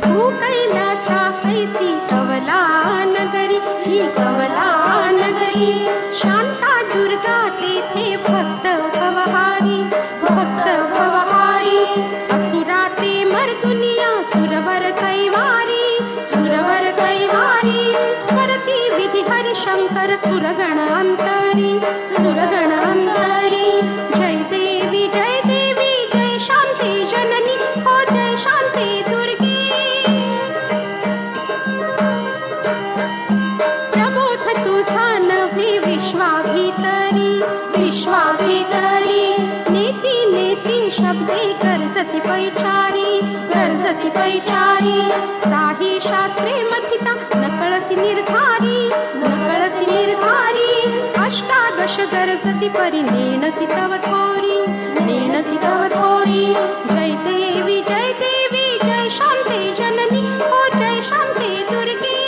भूकैलासा ऐसी कवला नगरी, ही कवला नगरी, शांता दुर्गा तेथे भक्त भवहारी, भक्त भवहारी, असुरा ते मर्दुनिया सुरवर कैवारी, सुरवर कैवारी, स्मरती विधि हरि शंकर सुरगण अंतरी, सुरगण अंतरी, जय देवी जय शांते जननी, हो जय शांते दुर्गे। प्रबोध तुझा नभे विश्वाभितरी, विश्वाभितरी, नेती नेती शब्दे गरजती पैचारी, गरजती पैचारी, साही शास्त्रे मथिता नकळसी निर्धारी, नकळसी निर्धारी, अष्टादश गरजती परी नेणती तव थोरी, नेणती तव थोरी, जय देवी जय शांते जननी, हो जय शांते दुर्गे।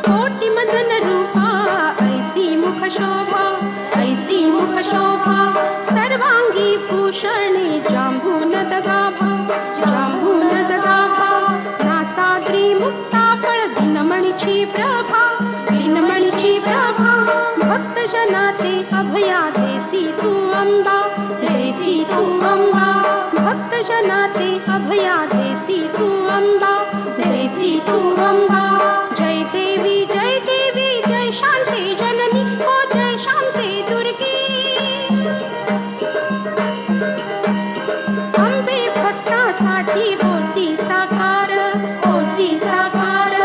कोटि मदन रूपा ऐसी मुख शोभा, ऐसी मुख शोभा, सर्वांगी भूषणे जांबूनद गाभा, जांबूनद गाभा, नासाद्री मुक्ता फळ दिनमणीची प्रभा, दिनमणीची प्रभा, भक्त जनाते अभया देसी तू अंबा, देसी तू अंबा, भक्त जनाते अभया देसी तू अंबा, देसी तू अंबा, जय देवी जय शांते जननी, हो जय शांते दुर्गे। अंबे भक्तासाठी होसी साकार, होसी साकार,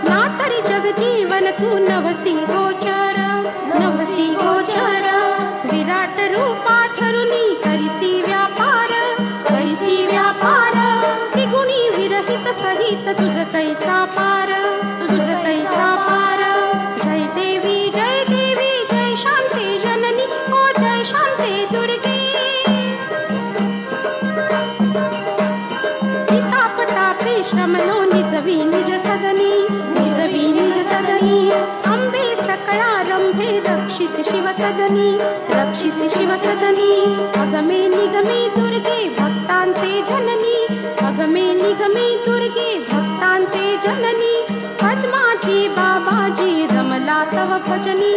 नातरी जग जीवन तू नवसी गोचर, नवसी गोचर, विराट रूपा धरुनी करिसी व्यापार, करिसी व्यापार, त्रिगुणी विरहित सहित तुझ कैचा पार, तुझ कैचा पार, जय देवी जय शांते जननी, हो जय शांते दुर्गे। तापे श्रमलो निजवी निज सदनी, निजवी निज सदनी, अंबे सकळा रंभे रक्षिसी शिव सदनी, रक्षिसी शिव सदनी, अगमे निगमे दुर्गे भक्तांचे जननी, अगमे निगमे दुर्गे भक्तांचे जननी, पद्माजी बाबाजी रमला तव भजनी,